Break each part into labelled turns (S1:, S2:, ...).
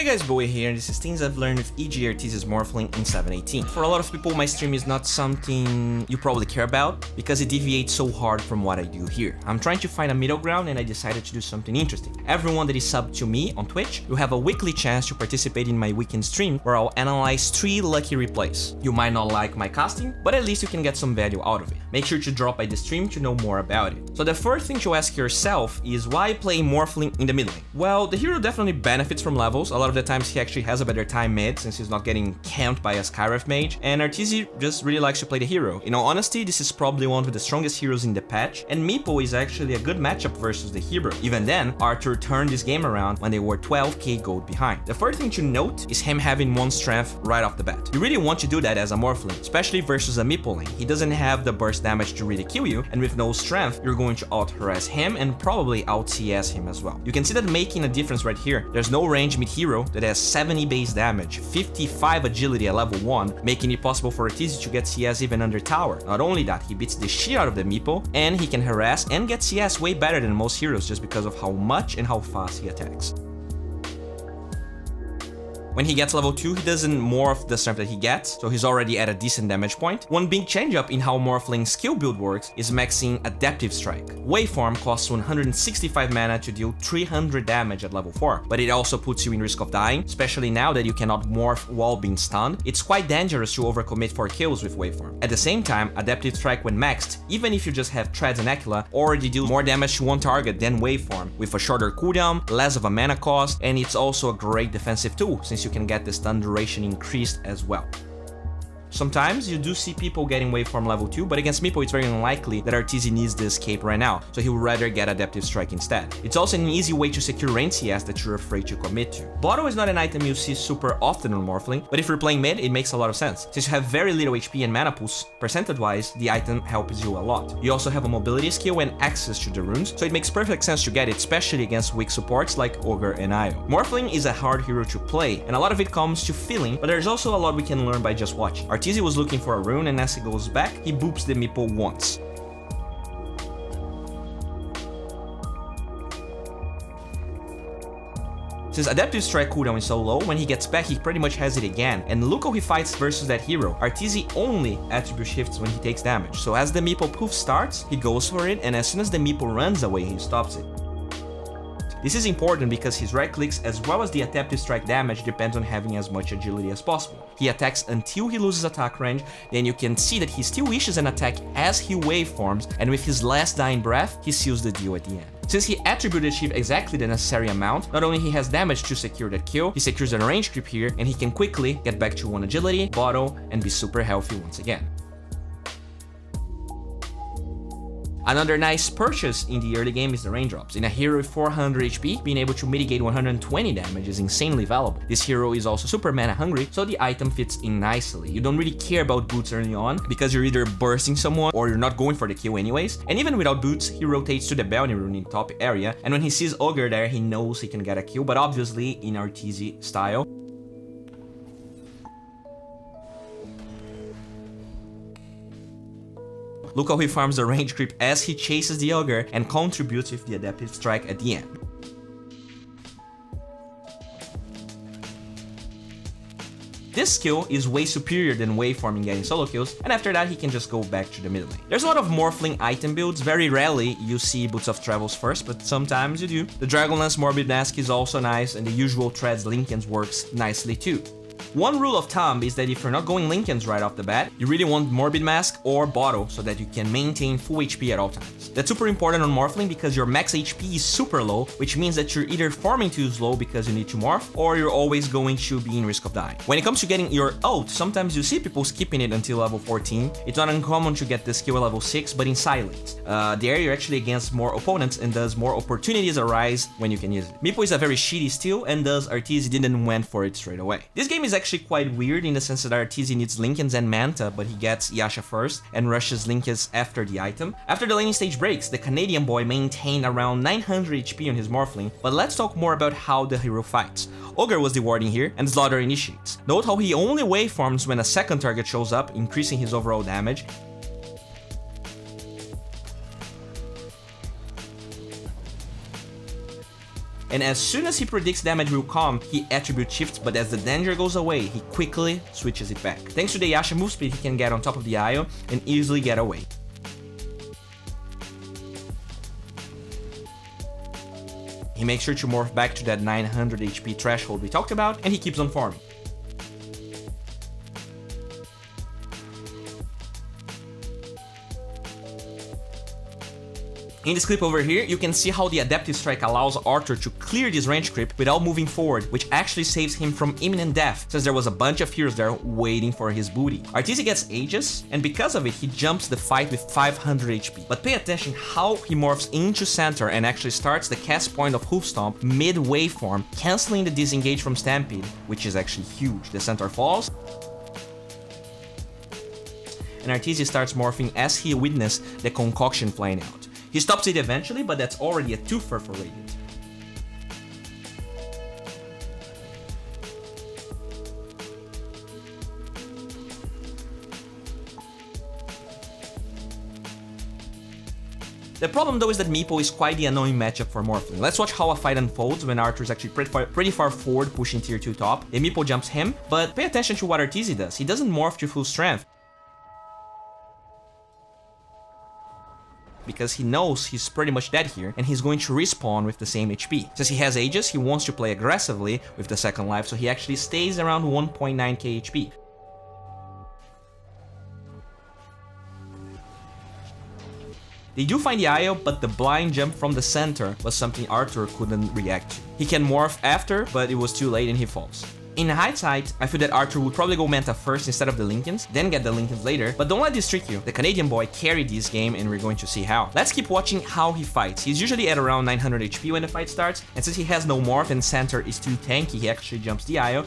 S1: Hey guys, D.Bowie here, and this is things I've learned with EG.Arteezy's Morphling in 7.18. For a lot of people, my stream is not something you probably care about, because it deviates so hard from what I do here. I'm trying to find a middle ground, and I decided to do something interesting. Everyone that is subbed to me on Twitch will have a weekly chance to participate in my weekend stream, where I'll analyze 3 lucky replays. You might not like my casting, but at least you can get some value out of it. Make sure to drop by the stream to know more about it. So the first thing to ask yourself is why play Morphling in the mid lane? Well, the hero definitely benefits from levels. A lot of the times he actually has a better time mid since he's not getting camped by a Skyref mage, and Arteezy just really likes to play the hero. In all honesty, this is probably one of the strongest heroes in the patch, and Meepo is actually a good matchup versus the hero. Even then, Arthur turned this game around when they were 12k gold behind. The first thing to note is him having 1 strength right off the bat. You really want to do that as a Morphling, especially versus a Meepo lane. He doesn't have the burst damage to really kill you, and with no strength, you're going to out-harass him and probably out-CS him as well. You can see that making a difference right here. There's no range mid-hero that has 70 base damage, 55 agility at level 1, making it possible for Arteezy to get CS even under tower. Not only that, he beats the shit out of the Meepo, and he can harass and get CS way better than most heroes just because of how much and how fast he attacks. When he gets level 2, he doesn't morph the strength that he gets, so he's already at a decent damage point. One big change up in how Morphling's skill build works is maxing Adaptive Strike. Waveform costs 165 mana to deal 300 damage at level 4, but it also puts you in risk of dying, especially now that you cannot morph while being stunned. It's quite dangerous to overcommit for kills with Waveform. At the same time, Adaptive Strike when maxed, even if you just have Treads and Aquila, already deals more damage to one target than Waveform, with a shorter cooldown, less of a mana cost, and it's also a great defensive tool, since you can get the stun duration increased as well. Sometimes you do see people getting Waveform level 2, but against Meepo it's very unlikely that Arteezy needs this cape right now, so he would rather get Adaptive Strike instead. It's also an easy way to secure range CS that you're afraid to commit to. Bottle is not an item you see super often on Morphling, but if you're playing mid, it makes a lot of sense. Since you have very little HP and mana pools, percentage-wise, the item helps you a lot. You also have a mobility skill and access to the runes, so it makes perfect sense to get it, especially against weak supports like Ogre and Io. Morphling is a hard hero to play, and a lot of it comes to feeling, but there's also a lot we can learn by just watching. Arteezy was looking for a rune, and as he goes back, he boops the Meepo once. Since Adaptive Strike cooldown is so low, when he gets back he pretty much has it again, and look how he fights versus that hero. Arteezy only attribute shifts when he takes damage, so as the Meepo poof starts, he goes for it, and as soon as the Meepo runs away, he stops it. This is important because his right clicks as well as the Adaptive Strike damage depends on having as much agility as possible. He attacks until he loses attack range, then you can see that he still issues an attack as he waveforms, and with his last dying breath, he seals the deal at the end. Since he attributed Shiv exactly the necessary amount, not only he has damage to secure that kill, he secures a range creep here, and he can quickly get back to 1 agility, bottle, and be super healthy once again. Another nice purchase in the early game is the raindrops. In a hero with 400 HP, being able to mitigate 120 damage is insanely valuable. This hero is also super mana hungry, so the item fits in nicely. You don't really care about boots early on, because you're either bursting someone or you're not going for the kill anyways. And even without boots, he rotates to the bounty rune in top area, and when he sees Ogre there, he knows he can get a kill, but obviously in Arteezy style. Look how he farms the range creep as he chases the Ogre and contributes with the Adaptive Strike at the end. This skill is way superior than waveforming getting solo kills, and after that he can just go back to the mid lane. There's a lot of Morphling item builds. Very rarely you see Boots of Travels first, but sometimes you do. The Dragonlance Morbid Mask is also nice, and the usual Treads Lincolns works nicely too. One rule of thumb is that if you're not going Lincolns right off the bat, you really want Morbid Mask or Bottle so that you can maintain full HP at all times. That's super important on Morphling because your max HP is super low, which means that you're either farming too slow because you need to morph, or you're always going to be in risk of dying. When it comes to getting your ult, sometimes you see people skipping it until level 14. It's not uncommon to get this skill at level 6, but in silence. There you're actually against more opponents, and thus more opportunities arise when you can use it. Meepo is a very shitty steal, and thus Arteezy didn't went for it straight away. This game is actually quite weird in the sense that Arteezy needs Lincolns and Manta, but he gets Yasha first and rushes Lincolns after the item. After the laning stage breaks, the Canadian boy maintained around 900 HP on his Morphling, but let's talk more about how the hero fights. Ogre was the warding here, and Slaughter initiates. Note how he only waveforms when a second target shows up, increasing his overall damage. and as soon as he predicts damage will come, he attribute shifts, but as the danger goes away, he quickly switches it back. Thanks to the Yasha move speed, he can get on top of the IO and easily get away. He makes sure to morph back to that 900 HP threshold we talked about, and he keeps on farming. In this clip over here, you can see how the Adaptive Strike allows Arthur to clear this range creep without moving forward, which actually saves him from imminent death, since there was a bunch of heroes there waiting for his booty. Arteezy gets Aegis, and because of it, he jumps the fight with 500 HP. But pay attention how he morphs into center and actually starts the cast point of Hoof Stomp mid-waveform, cancelling the disengage from Stampede, which is actually huge. The center falls, and Arteezy starts morphing as he witnessed the concoction playing out. He stops it eventually, but that's already a twofer for Radiant. The problem though is that Meepo is quite the annoying matchup for Morphling. Let's watch how a fight unfolds when Arthur is actually pretty far forward pushing tier 2 top. The Meepo jumps him, but pay attention to what Arteezy does. He doesn't morph to full strength, because he knows he's pretty much dead here, and he's going to respawn with the same HP. Since he has Aegis, he wants to play aggressively with the second life, so he actually stays around 1.9k HP. They do find the IO, but the blind jump from the center was something Arthur couldn't react to. He can morph after, but it was too late and he falls. In hindsight, I feel that Arthur would probably go Manta first instead of the Lincolns, then get the Lincolns later, but don't let this trick you. The Canadian boy carried this game and we're going to see how. Let's keep watching how he fights. He's usually at around 900 HP when the fight starts, and since he has no morph and center is too tanky, he actually jumps the IO.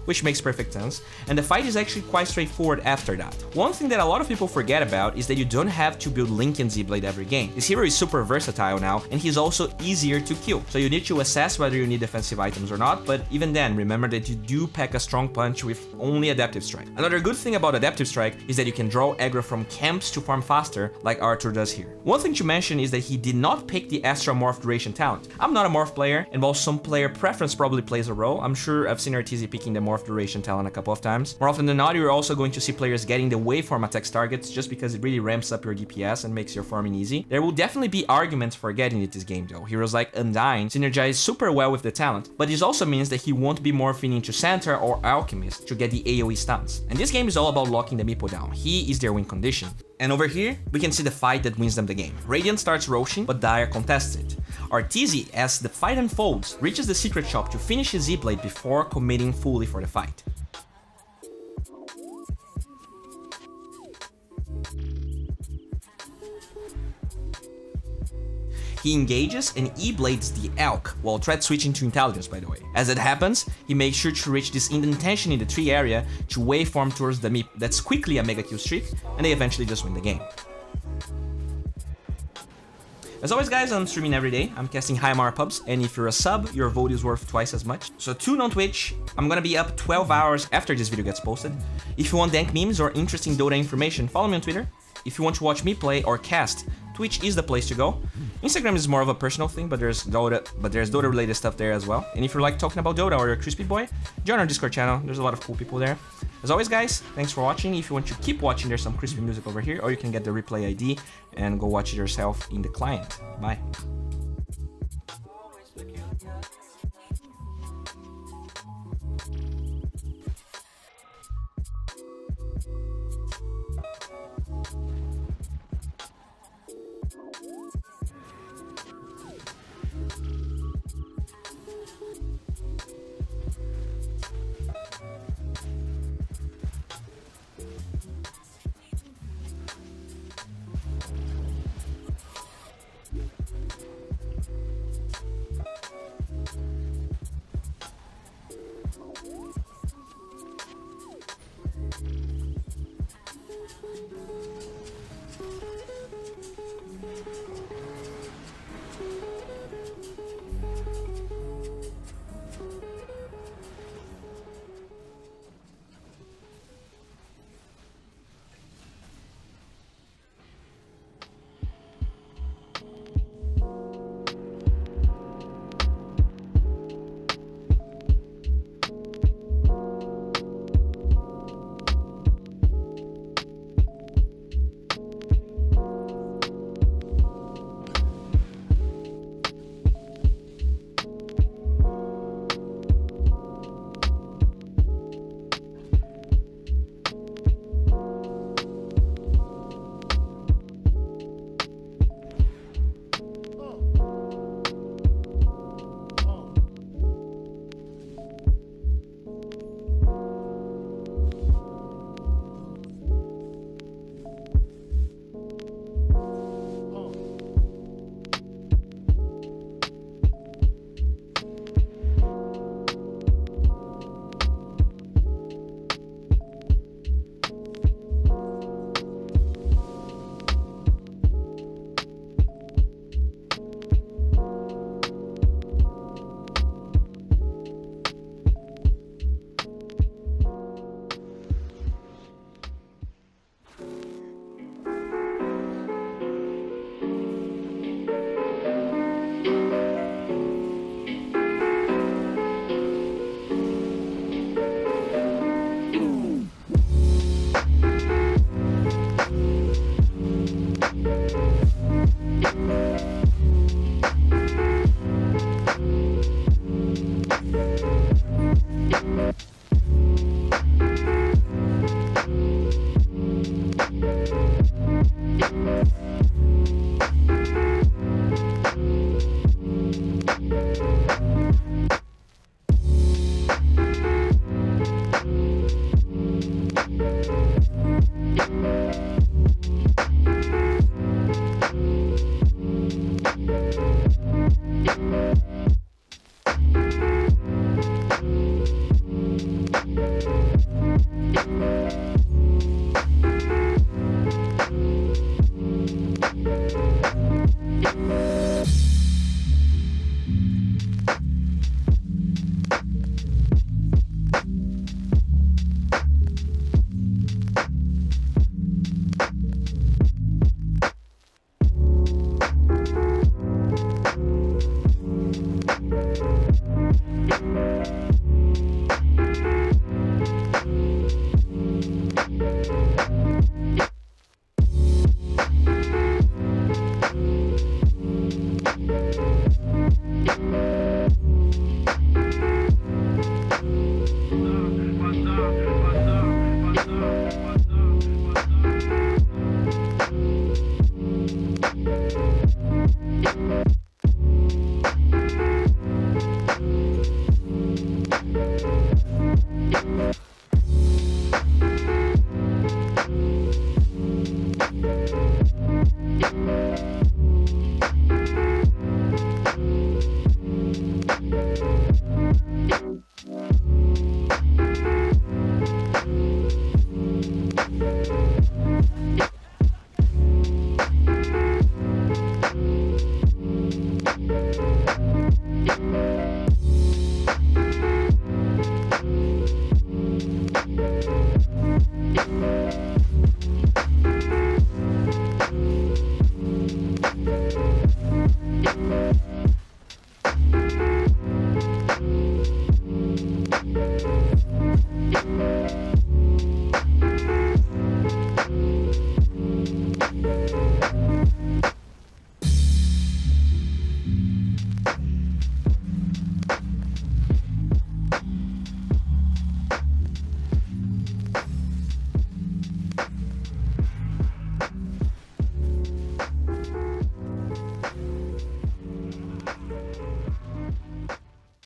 S1: Which makes perfect sense, and the fight is actually quite straightforward after that. One thing that a lot of people forget about is that you don't have to build Link and Z-Blade every game. This hero is super versatile now, and he's also easier to kill, so you need to assess whether you need defensive items or not, but even then, remember that you do pack a strong punch with only Adaptive Strike. Another good thing about Adaptive Strike is that you can draw aggro from camps to farm faster, like Arthur does here. One thing to mention is that he did not pick the extra morph duration talent. I'm not a morph player, and while some player preference probably plays a role, I'm sure I've seen Arteezy picking the morph duration talent a couple of times. More often than not, you're also going to see players getting the waveform attacks targets just because it really ramps up your DPS and makes your farming easy. There will definitely be arguments for getting it this game though. Heroes like Undyne synergize super well with the talent, but this also means that he won't be morphing into Centaur or Alchemist to get the AoE stuns. And this game is all about locking the Meepo down. He is their win condition. And over here, we can see the fight that wins them the game. Radiant starts roshing, but Dire contests it. Arteezy, as the fight unfolds, reaches the secret shop to finish his Z-Blade before committing fully for the fight. He engages and E-blades the Elk, while threat switching to Intelligence by the way. As it happens, he makes sure to reach this indentation in the tree area to waveform towards the Meep. That's quickly a mega kill streak, and they eventually just win the game. As always guys, I'm streaming every day, I'm casting high MR pubs, and if you're a sub, your vote is worth twice as much. So tune on Twitch, I'm gonna be up 12 hours after this video gets posted. If you want dank memes or interesting Dota information, follow me on Twitter. If you want to watch me play or cast, Twitch is the place to go. Instagram is more of a personal thing, but there's Dota related stuff there as well. And if you like talking about Dota or you're a crispy boy, join our Discord channel, there's a lot of cool people there. As always guys, thanks for watching. If you want to keep watching, there's some crispy music over here, or you can get the replay ID and go watch it yourself in the client. Bye.